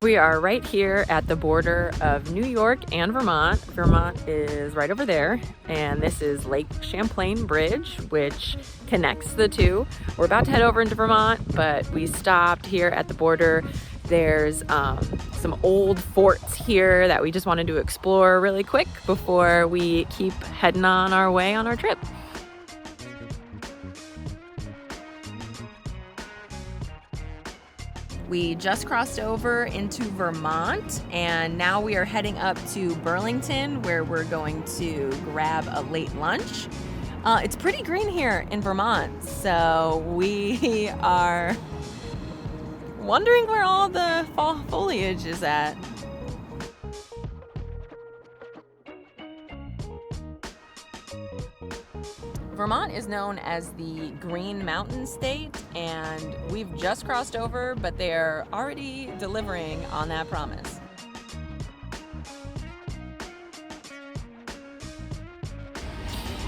We are right here at the border of New York and Vermont. Vermont is right over there, and this is Lake Champlain Bridge, which connects the two. We're about to head over into Vermont, but we stopped here at the border. There's some old forts here that we just wanted to explore really quick before we keep heading on our way on our trip. We just crossed over into Vermont, and now we are heading up to Burlington, where we're going to grab a late lunch. It's pretty green here in Vermont, so we are wondering where all the fall foliage is at. Vermont is known as the Green Mountain State, and we've just crossed over, but they're already delivering on that promise.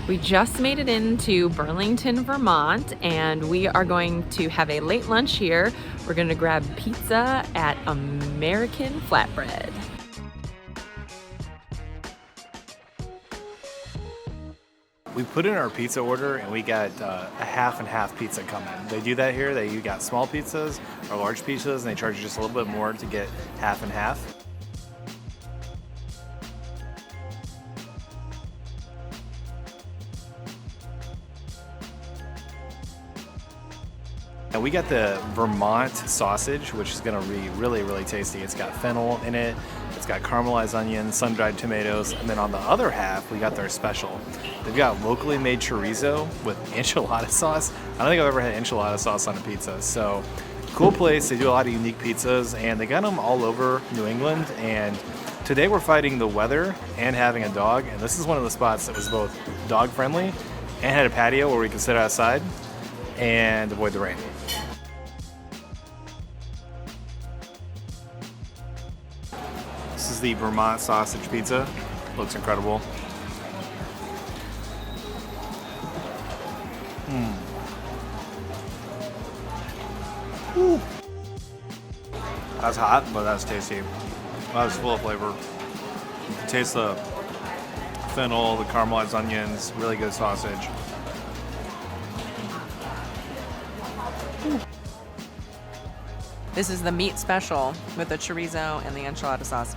We just made it into Burlington, Vermont, and we are going to have a late lunch here. We're going to grab pizza at American Flatbread. We put in our pizza order and we got a half and half pizza coming. They do that here. You got small pizzas or large pizzas, and they charge you just a little bit more to get half and half. And we got the Vermont sausage, which is going to be really, really tasty. It's got fennel in it. It's got caramelized onions, sun-dried tomatoes, and then on the other half, we got their special. They've got locally made chorizo with enchilada sauce. I don't think I've ever had enchilada sauce on a pizza. So, cool place. They do a lot of unique pizzas, and they got them all over New England. And today we're fighting the weather and having a dog. And this is one of the spots that was both dog-friendly and had a patio where we could sit outside and avoid the rain. This is the Vermont sausage pizza. Looks incredible. That's hot, but that's tasty. That's full of flavor. You can taste the fennel, the caramelized onions, really good sausage. This is the meat special with the chorizo and the enchilada sauce.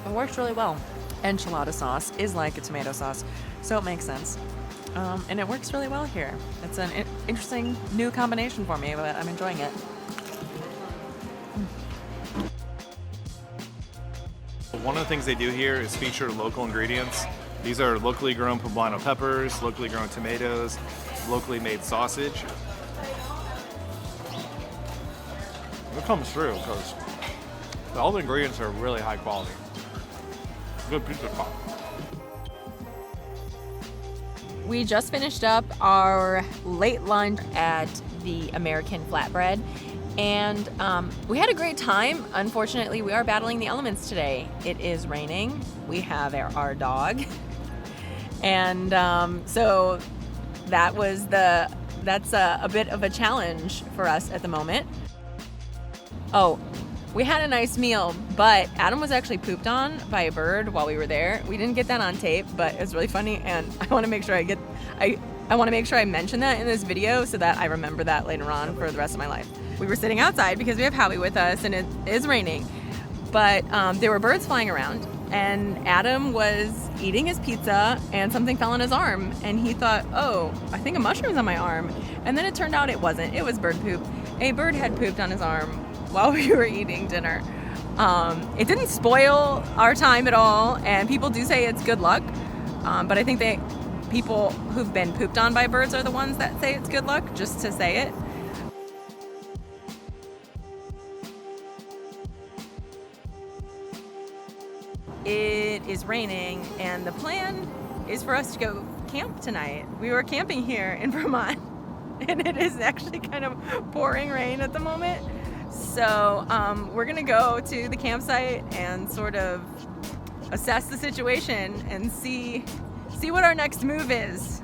It works really well. Enchilada sauce is like a tomato sauce, so it makes sense. And it works really well here. It's an interesting new combination for me, but I'm enjoying it. One of the things they do here is feature local ingredients. These are locally grown poblano peppers, locally grown tomatoes, locally made sausage. It comes through because all the ingredients are really high quality. Good pizza pop. We just finished up our late lunch at the American Flatbread, and we had a great time. Unfortunately, we are battling the elements today. It is raining. We have our dog, and so that's a bit of a challenge for us at the moment. Oh, we had a nice meal, but Adam was actually pooped on by a bird while we were there. We didn't get that on tape, but it was really funny, and I want to make sure I mention that in this video so that I remember that later on for the rest of my life. We were sitting outside because we have Howie with us, and it is raining, but there were birds flying around, and Adam was eating his pizza, and something fell on his arm, and he thought, oh, I think a mushroom's on my arm, and then it turned out it wasn't. It was bird poop. A bird had pooped on his arm while we were eating dinner. It didn't spoil our time at all, and people do say it's good luck, but I think people who've been pooped on by birds are the ones that say it's good luck, just to say it. It is raining, and the plan is for us to go camp tonight. We were camping here in Vermont, and it is actually kind of pouring rain at the moment. So we're gonna go to the campsite and sort of assess the situation and see what our next move is.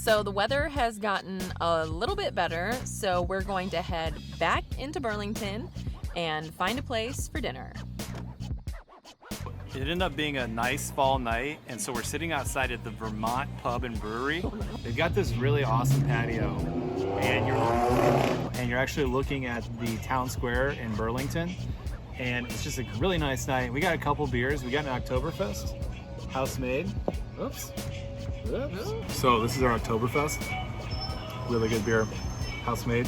So the weather has gotten a little bit better, so we're going to head back into Burlington and find a place for dinner. It ended up being a nice fall night, and so we're sitting outside at the Vermont Pub and Brewery. They've got this really awesome patio, and you're actually looking at the town square in Burlington, and it's just a really nice night. We got a couple beers. We got an Oktoberfest, house made. Oops. So this is our Oktoberfest. Really good beer, house made.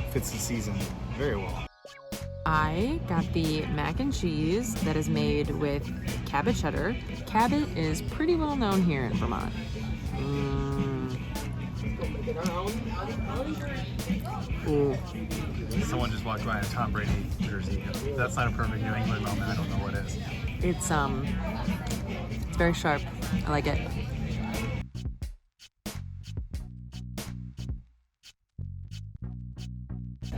Fits the season very well. I got the mac and cheese that is made with Cabot cheddar. Cabot is pretty well known here in Vermont. Ooh. Someone just walked by in a Tom Brady jersey. If that's not a perfect New England moment, I don't know what is. It's very sharp. I like it.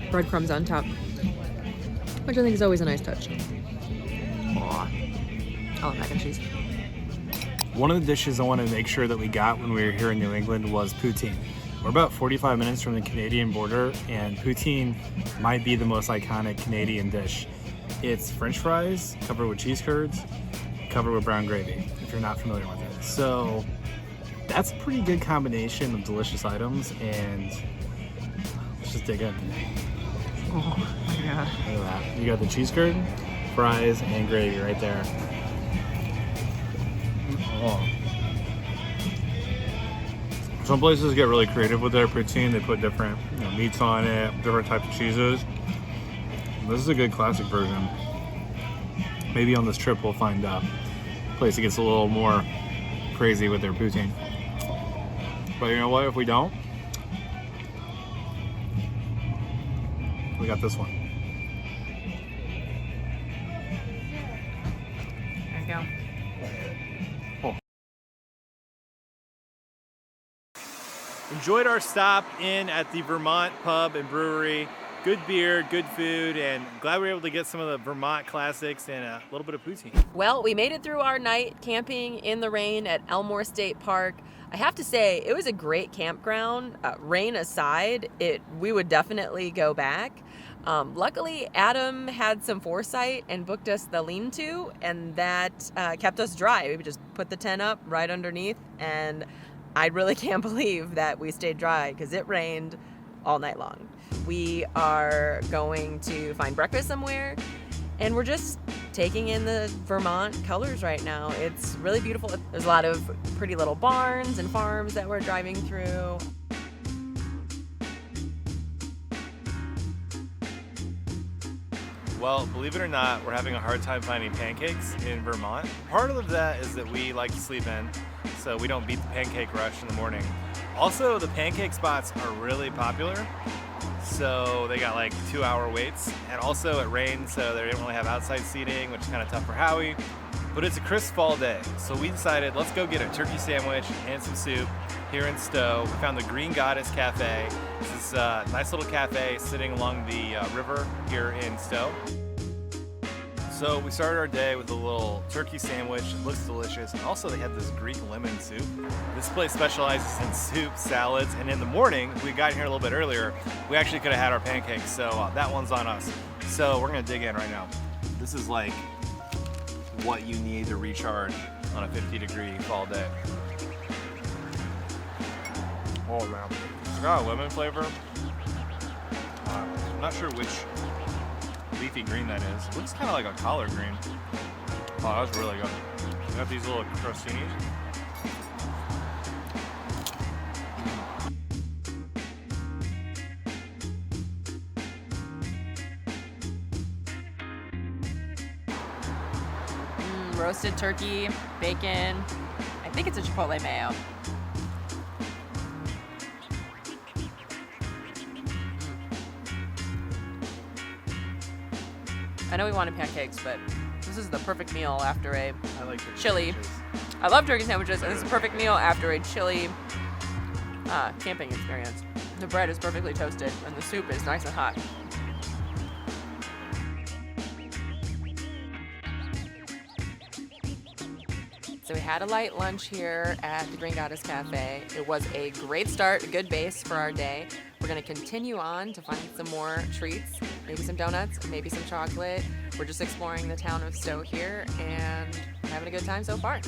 Breadcrumbs on top, which I think is always a nice touch. Aw. I love mac and cheese. One of the dishes I wanted to make sure that we got when we were here in New England was poutine. We're about 45 minutes from the Canadian border, and poutine might be the most iconic Canadian dish. It's French fries covered with cheese curds, covered with brown gravy, if you're not familiar with it. So that's a pretty good combination of delicious items, and let's just dig in. Oh my god. Look at that. You got the cheese curd, fries, and gravy right there. Oh. Some places get really creative with their poutine. They put different meats on it, different types of cheeses. This is a good classic version. Maybe on this trip we'll find a place that gets a little more crazy with their poutine. But you know what, if we don't, we got this one. There you go. Enjoyed our stop in at the Vermont Pub and Brewery. Good beer, good food, and glad we were able to get some of the Vermont classics and a little bit of poutine. Well, we made it through our night camping in the rain at Elmore State Park. I have to say, it was a great campground. Rain aside, we would definitely go back. Luckily, Adam had some foresight and booked us the lean-to, and that kept us dry. We just put the tent up right underneath, and I really can't believe that we stayed dry because it rained all night long. We are going to find breakfast somewhere, and we're just taking in the Vermont colors right now. It's really beautiful. There's a lot of pretty little barns and farms that we're driving through. Well, believe it or not, we're having a hard time finding pancakes in Vermont. Part of that is that we like to sleep in, so we don't beat the pancake rush in the morning. Also, the pancake spots are really popular, so they got like 2-hour waits. And also it rained, so they didn't really have outside seating, which is kind of tough for Howie. But it's a crisp fall day, so we decided let's go get a turkey sandwich and some soup here in Stowe. We found the Green Goddess Cafe. This is a nice little cafe sitting along the river here in Stowe. So we started our day with a little turkey sandwich. It looks delicious. And also they had this Greek lemon soup. This place specializes in soup, salads, and in the morning, we got here a little bit earlier, we actually could have had our pancakes, so that one's on us. So we're gonna dig in right now. This is like what you need to recharge on a 50-degree fall day. Oh man, it's got a lemon flavor. I'm not sure which leafy green that is. It looks kind of like a collard green. Oh, that's really good. We got these little crostinis. Roasted turkey, bacon. I think it's a chipotle mayo. I know we wanted pancakes, but this is the perfect meal after a I like turkey chili. sandwiches. I love turkey sandwiches, and this is a perfect meal after a chilly camping experience. The bread is perfectly toasted, and the soup is nice and hot. So we had a light lunch here at the Green Goddess Cafe. It was a great start, a good base for our day. We're gonna continue on to find some more treats, maybe some donuts, maybe some chocolate. We're just exploring the town of Stowe here and having a good time so far.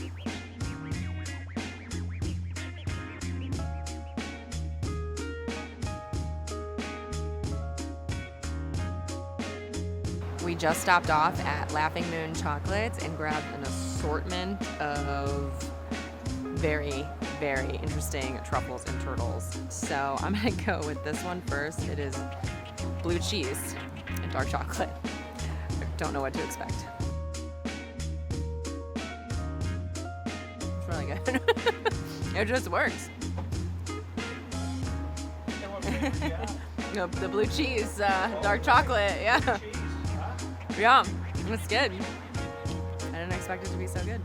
We just stopped off at Laughing Moon Chocolates and grabbed an assortment of very, very interesting truffles and turtles. So I'm gonna go with this one first. It is blue cheese and dark chocolate. I don't know what to expect. It's really good. It just works. The blue cheese, dark chocolate, yeah. Yeah, it's good. I didn't expect it to be so good.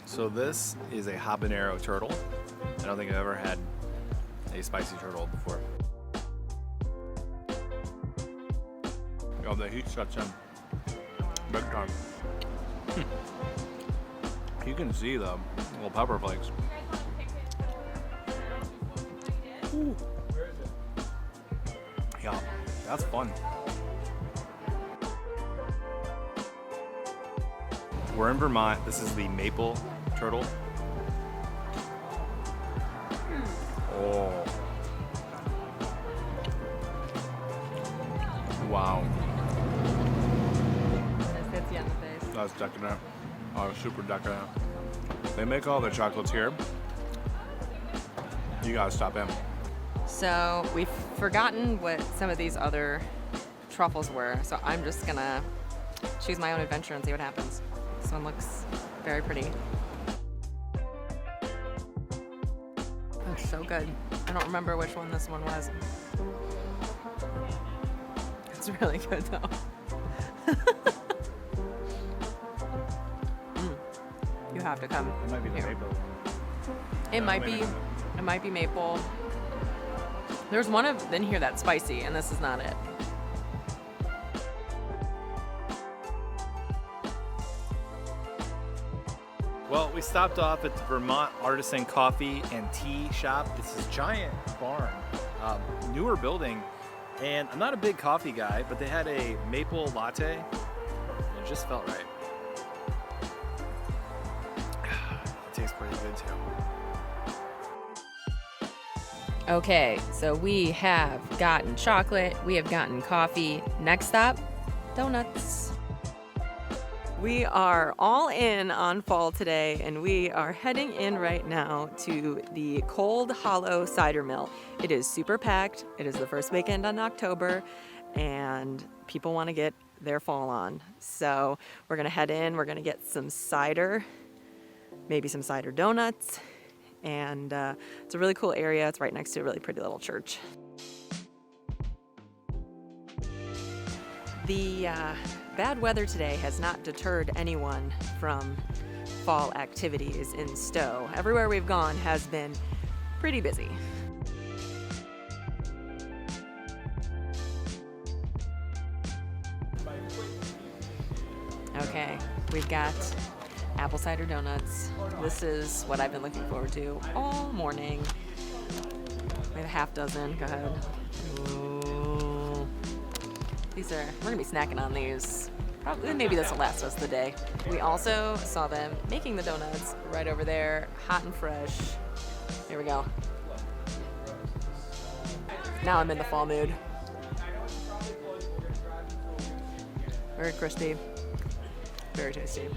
So this is a habanero turtle. I don't think I've ever had a spicy turtle before. Oh, the heat sets in big time. You can see the little pepper flakes. Ooh. Yeah, that's fun. We're in Vermont. This is the maple turtle. Oh. Wow. This hits you in the face. That's decadent. Oh, super decadent. They make all their chocolates here. You gotta stop in. So we've forgotten what some of these other truffles were, so I'm just gonna choose my own adventure and see what happens. This one looks very pretty. Looks so good. I don't remember which one this one was. It's really good though. You have to come. It might be the here. maple. It might be maple. There's one in here that's spicy, and this is not it. Well, we stopped off at the Vermont Artisan Coffee and Tea Shop. It's this giant barn, newer building, and I'm not a big coffee guy, but they had a maple latte, and it just felt right. It tastes pretty good too. Okay, so we have gotten chocolate, we have gotten coffee. Next stop, donuts. We are all in on fall today, and we are heading in right now to the Cold Hollow Cider Mill. It is super packed. It is the first weekend in October, and people want to get their fall on. So we're gonna head in, we're gonna get some cider, maybe some cider donuts, and it's a really cool area. It's right next to a really pretty little church. The bad weather today has not deterred anyone from fall activities in Stowe. Everywhere we've gone has been pretty busy. Okay, we've got apple cider donuts. This is what I've been looking forward to all morning. We have a half dozen. Go ahead. Ooh. We're gonna be snacking on these. Probably, maybe this will last us the day. We also saw them making the donuts right over there, hot and fresh. Here we go. Now I'm in the fall mood. Very crispy, very tasty.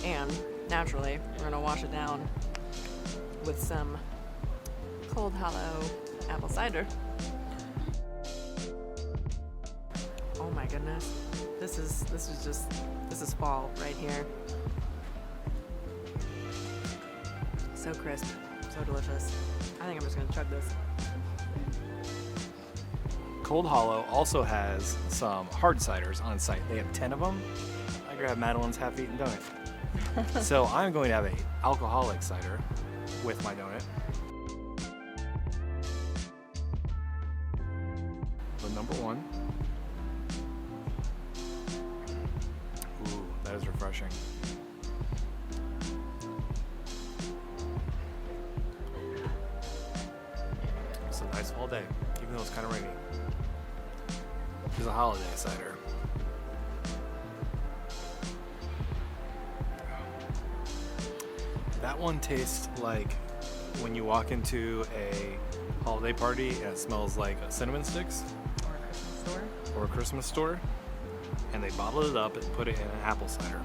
And naturally, we're gonna wash it down with some Cold Hollow apple cider. Oh my goodness. This is fall right here. So crisp, so delicious. I think I'm just gonna chug this. Cold Hollow also has some hard ciders on site. They have 10 of them. I grabbed Madeline's half-eaten donut. So I'm going to have an alcoholic cider with my donut. But number one, That is refreshing. It's a nice fall day, even though it's kind of rainy. It's a holiday cider. That one tastes like when you walk into a holiday party and it smells like cinnamon sticks. Or a Christmas store. And they bottled it up and put it in an apple cider.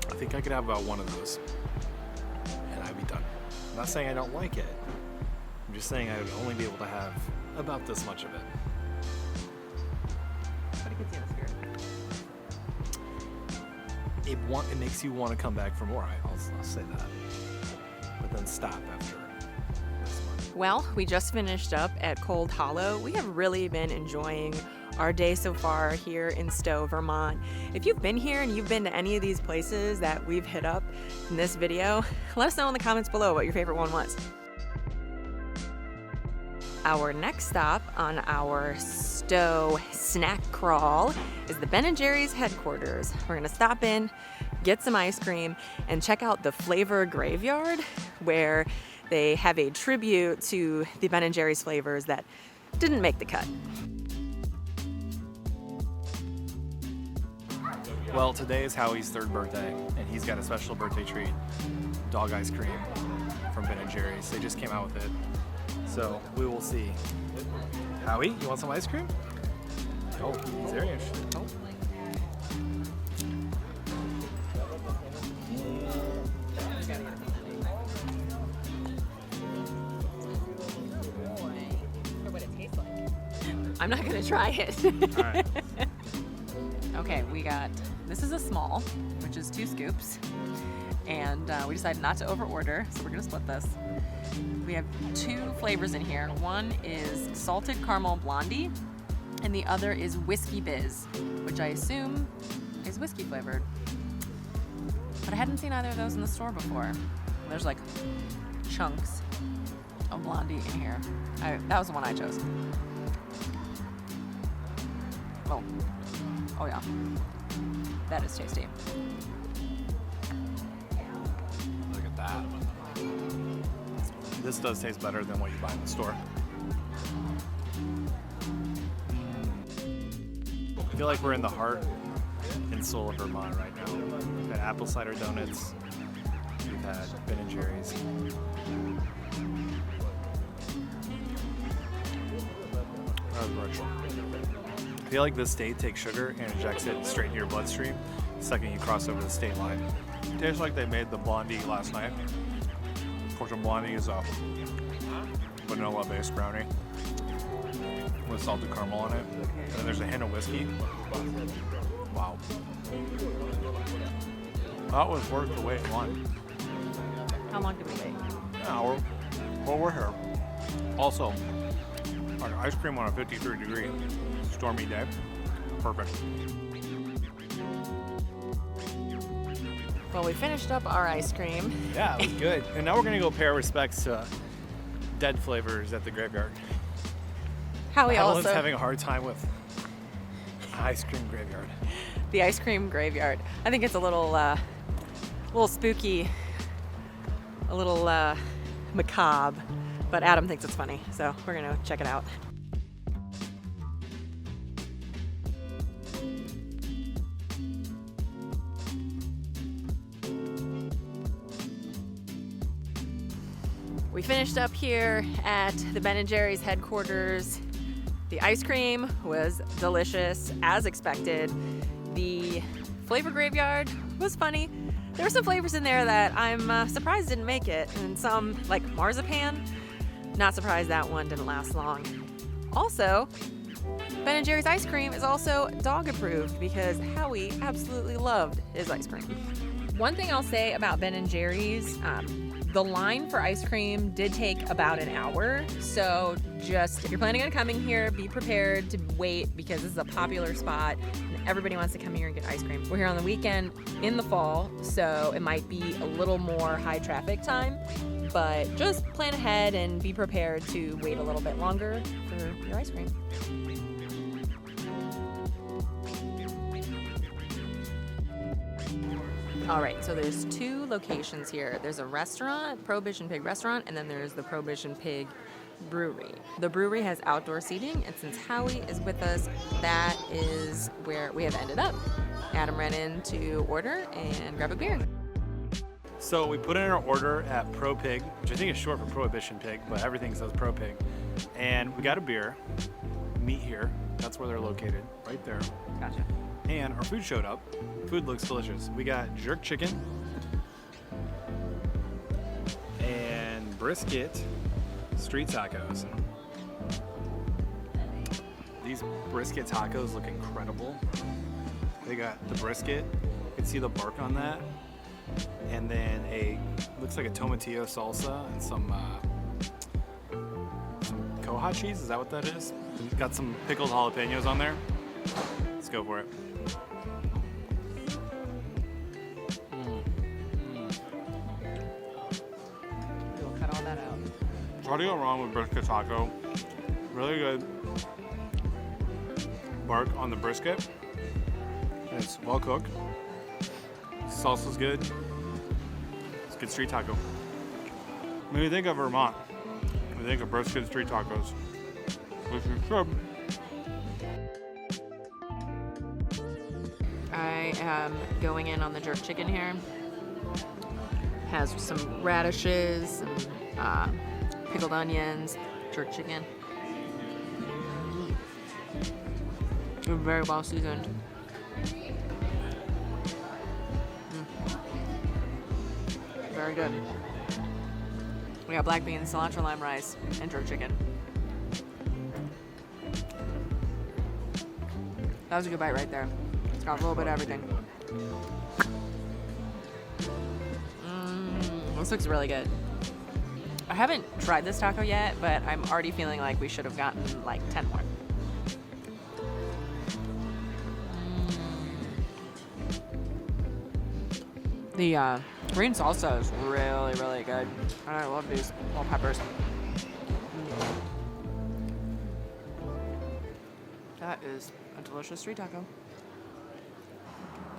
I think I could have about one of those. And I'd be done. I'm not saying I don't like it. I'm just saying I would only be able to have about this much of it. But it gets you in the spirit. It makes you want to come back for more. I'll say that. But then stop after this one. Well, we just finished up at Cold Hollow. We have really been enjoying our day so far here in Stowe, Vermont. If you've been here and you've been to any of these places that we've hit up in this video, let us know in the comments below what your favorite one was. Our next stop on our Stowe snack crawl is the Ben & Jerry's headquarters. We're gonna stop in, get some ice cream, and check out the Flavor Graveyard, where they have a tribute to the Ben & Jerry's flavors that didn't make the cut. Well, today is Howie's 3rd birthday, and he's got a special birthday treat, dog ice cream from Ben & Jerry's. They just came out with it, so we will see. Howie, you want some ice cream? Oh, he's very interested. Oh. I'm not gonna try it. All right. Okay, this is a small, which is 2 scoops. And we decided not to overorder, so we're gonna split this. We have 2 flavors in here. One is salted caramel blondie, and the other is whiskey biz, which I assume is whiskey flavored. But I hadn't seen either of those in the store before. There's like chunks of blondie in here. That was the one I chose. Oh yeah, that is tasty. Look at that. This does taste better than what you buy in the store. I feel like we're in the heart and soul of Vermont right now. We've had apple cider donuts. We've had Ben & Jerry's. That was virtual. I feel like this state takes sugar and injects it straight into your bloodstream the second you cross over the state line. It tastes like they made the blondie last night. Of course, the blondie is a vanilla-based brownie with salted caramel on it. And then there's a hint of whiskey. Wow. That was worth the wait in line. How long did we wait? An hour. Well, we're here. Also, our ice cream on a 53-degree stormy day. Perfect. Well, we finished up our ice cream. Yeah, it was good. And now we're gonna go pay our respects to dead flavors at the graveyard. Howie Evelyn's also having a hard time with ice cream graveyard. the ice cream graveyard. I think it's a little spooky, a little macabre, but Adam thinks it's funny, so we're gonna check it out. We finished up here at the Ben & Jerry's headquarters. The ice cream was delicious, as expected. The flavor graveyard was funny. There were some flavors in there that I'm surprised didn't make it, and some, like marzipan, not surprised that one didn't last long. Also, Ben & Jerry's ice cream is also dog approved because Howie absolutely loved his ice cream. One thing I'll say about Ben & Jerry's, the line for ice cream did take about an hour, so just if you're planning on coming here, be prepared to wait because this is a popular spot and everybody wants to come here and get ice cream. We're here on the weekend in the fall, so it might be a little more high traffic time, but just plan ahead and be prepared to wait a little bit longer for your ice cream. All right, so there's 2 locations here. There's a restaurant, Prohibition Pig Restaurant, and then there's the Prohibition Pig Brewery. The brewery has outdoor seating, and since Howie is with us, that is where we have ended up. Adam ran in to order and grab a beer. So we put in our order at Pro Pig, which I think is short for Prohibition Pig, but everything says Pro Pig. And we got a beer, meet here. That's where they're located, right there. Gotcha. And our food showed up. Food looks delicious. We got jerk chicken and brisket street tacos. These brisket tacos look incredible. They got the brisket. You can see the bark on that. And then looks like a tomatillo salsa and some Koha cheese. Is that what that is? We've got some pickled jalapenos on there. Let's go for it. We'll cut all that out. How do you go wrong with brisket taco? Really good bark on the brisket. And it's well cooked. Salsa's good. It's a good street taco. When you think of Vermont, when you think of brisket street tacos, which you should. I am going in on the jerk chicken here. Has some radishes, some pickled onions, jerk chicken. Very well seasoned. Very good. We got black beans, cilantro lime rice, and jerk chicken. That was a good bite right there. It's got a little bit of everything. This looks really good. I haven't tried this taco yet, but I'm already feeling like we should have gotten like 10 more. The green salsa is really, really good. I love these little peppers. That is a delicious street taco.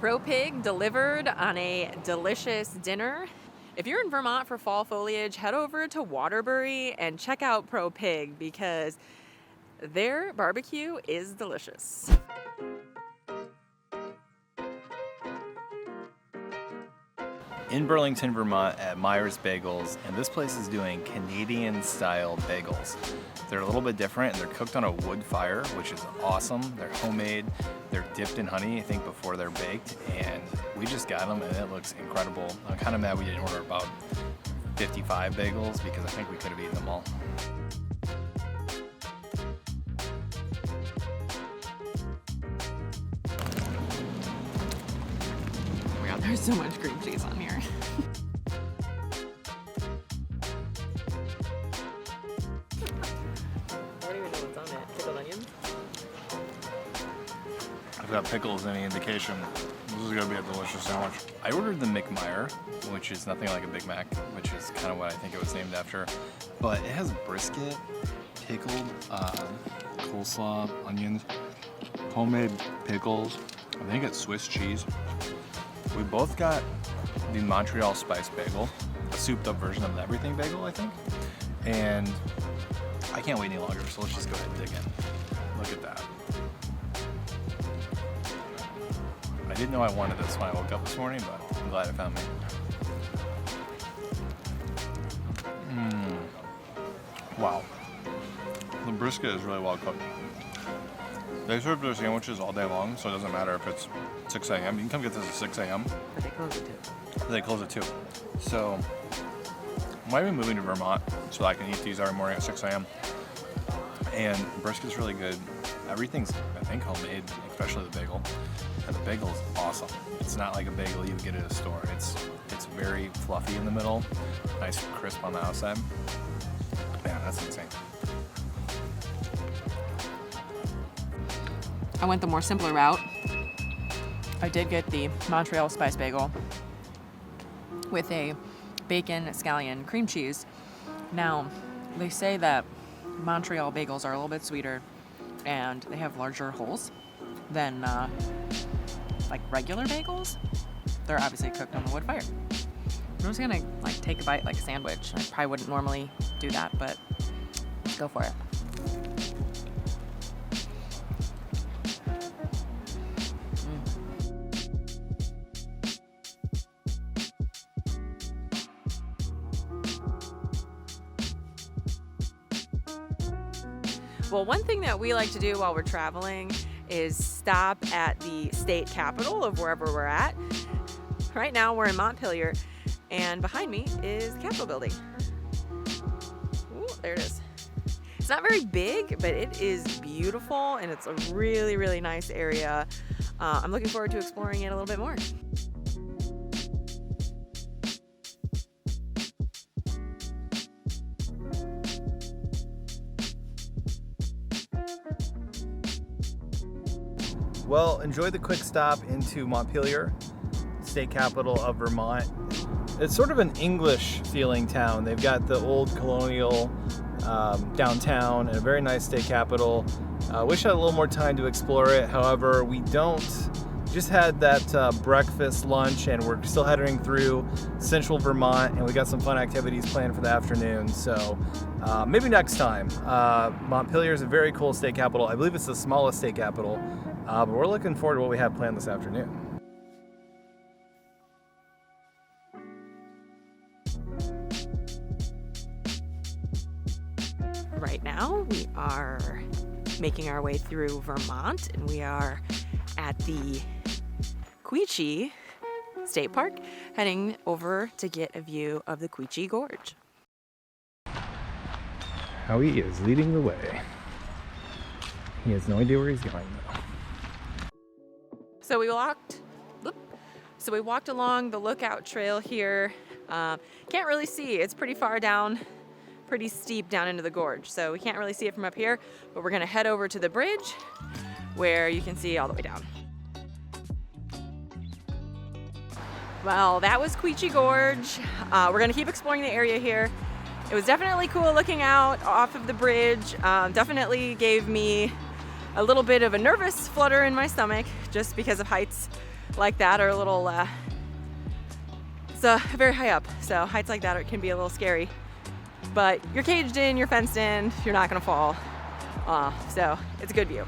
Pro Pig delivered on a delicious dinner. If you're in Vermont for Fall Foliage, head over to Waterbury and check out Pro Pig because their barbecue is delicious. In Burlington, Vermont at Myer's Bagels, and this place is doing Canadian-style bagels. They're a little bit different, and they're cooked on a wood fire, which is awesome. They're homemade. They're dipped in honey, I think, before they're baked, and we just got them, and it looks incredible. I'm kind of mad we didn't order about 55 bagels because I think we could have eaten them all. Oh my god, there's so much cream cheese on here. I don't even know what's on it. Pickled onions? If that pickle is any indication, this is gonna be a delicious sandwich. I ordered the Myer, which is nothing like a Big Mac, which is kind of what I think it was named after. But it has brisket, pickled coleslaw, onions, homemade pickles. I think it's Swiss cheese. We both got the Montreal spice bagel, a souped up version of the everything bagel, I think. And I can't wait any longer, so let's just go ahead and dig in. Look at that. I didn't know I wanted this when I woke up this morning, but I'm glad I found me. Wow. The brisket is really well cooked. They serve their sandwiches all day long, so it doesn't matter if it's 6 a.m. You can come get this at 6 a.m. But they close at 2. They close at 2. So, I might be moving to Vermont so I can eat these every morning at 6 a.m. And brisket's really good. Everything's, I think, homemade, especially the bagel. And the bagel is awesome. It's not like a bagel you would get at a store. It's very fluffy in the middle, nice crisp on the outside. Man, that's insane. I went the more simpler route. I did get the Montreal spice bagel with a bacon, scallion, cream cheese. Now, they say that Montreal bagels are a little bit sweeter and they have larger holes than like regular bagels. they're obviously cooked on the wood fire. I'm just gonna like take a bite like a sandwich. I probably wouldn't normally do that, but let's go for it. Well, one thing that we like to do while we're traveling is stop at the state capitol of wherever we're at. Right now we're in Montpelier, and behind me is the Capitol building. Ooh, there it is. It's not very big, but it is beautiful, and it's a really, really nice area. I'm looking forward to exploring it a little bit more. Well, enjoy the quick stop into Montpelier, state capital of Vermont. It's sort of an English feeling town. They've got the old colonial downtown and a very nice state capital. Wish I had a little more time to explore it. However, we don't. Just had that breakfast, lunch, and we're still heading through central Vermont, and we got some fun activities planned for the afternoon. So maybe next time. Montpelier is a very cool state capital. I believe it's the smallest state capital. But we're looking forward to what we have planned this afternoon. Right now we are making our way through Vermont, and we are at the Quechee State Park, heading over to get a view of the Quechee Gorge. Howie is leading the way. He has no idea where he's going though. So we walked along the lookout trail here. Can't really see. It's pretty far down, pretty steep down into the gorge. So we can't really see it from up here, but we're gonna head over to the bridge where you can see all the way down. Well, that was Quechee Gorge. We're gonna keep exploring the area here. It was definitely cool looking out off of the bridge. Definitely gave me a little bit of a nervous flutter in my stomach just because of heights like that are a little, it's very high up. So heights like that can be a little scary, but you're caged in, you're fenced in, you're not gonna fall. So it's a good view.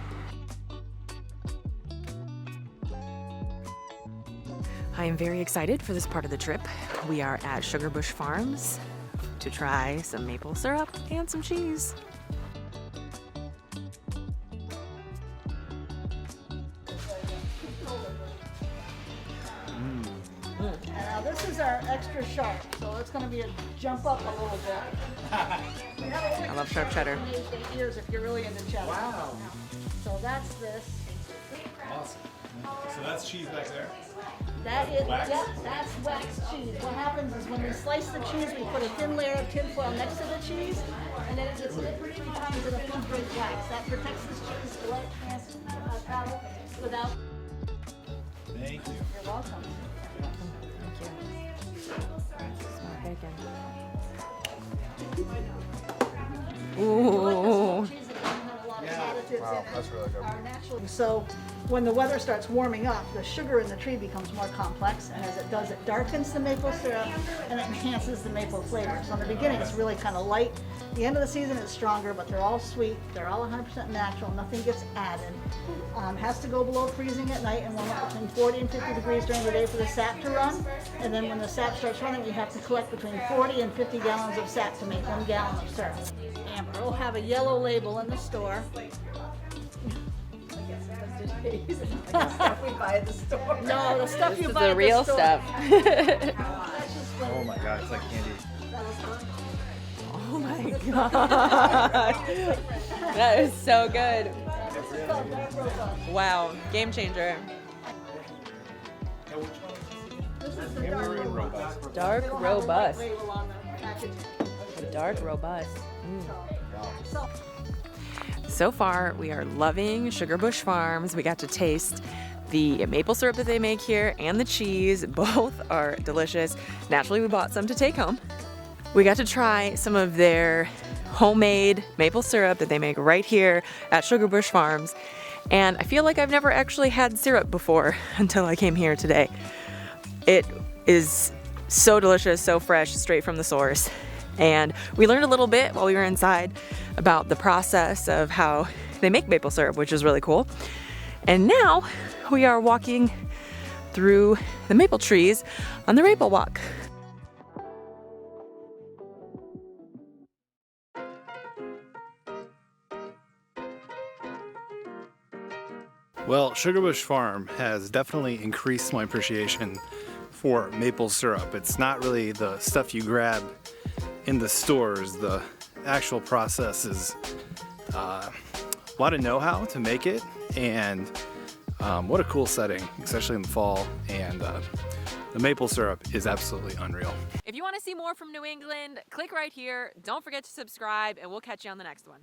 I am very excited for this part of the trip. We are at Sugarbush Farms to try some maple syrup and some cheese. This is our extra sharp, so it's going to be a jump up a little bit. I love sharp cheddar. 8 years if you're really into cheddar. Wow. So that's this. Awesome. So that's cheese back there? That is, yep, that's wax cheese. What happens is when we slice the cheese, we put a thin layer of tinfoil next to the cheese, and then it gets pretty behind to the food grade wax. That protects this cheese to let it travel without. Thank you. You're welcome. Ooh. Wow, that's really good. So when the weather starts warming up, the sugar in the tree becomes more complex, and as it does, it darkens the maple syrup and it enhances the maple flavor. So in the beginning, it's really kind of light. At the end of the season, it's stronger, but they're all sweet. They're all 100% natural. Nothing gets added. Has to go below freezing at night and warm up between 40 and 50 degrees during the day for the sap to run. And then when the sap starts running, we have to collect between 40 and 50 gallons of sap to make 1 gallon of syrup. Amber will have a yellow label in the store. Stuff we buy at the store. No, the stuff This you is buy the at real store. stuff. Oh my god, it's like candy. Oh my god. That is so good. Wow, game changer. Dark robust. Dark robust. So far, we are loving Sugarbush Farms. We got to taste the maple syrup that they make here and the cheese. Both are delicious. Naturally, we bought some to take home. We got to try some of their homemade maple syrup that they make right here at Sugarbush Farms. And I feel like I've never actually had syrup before until I came here today. It is so delicious, so fresh, straight from the source. And we learned a little bit while we were inside about the process of how they make maple syrup, which is really cool. And now we are walking through the maple trees on the Maple Walk. Well, Sugarbush Farm has definitely increased my appreciation for maple syrup. It's not really the stuff you grab in the stores. The actual process is a lot of know-how to make it, and what a cool setting, especially in the fall. And the maple syrup is absolutely unreal. If you want to see more from New England, click right here. Don't forget to subscribe, and we'll catch you on the next one.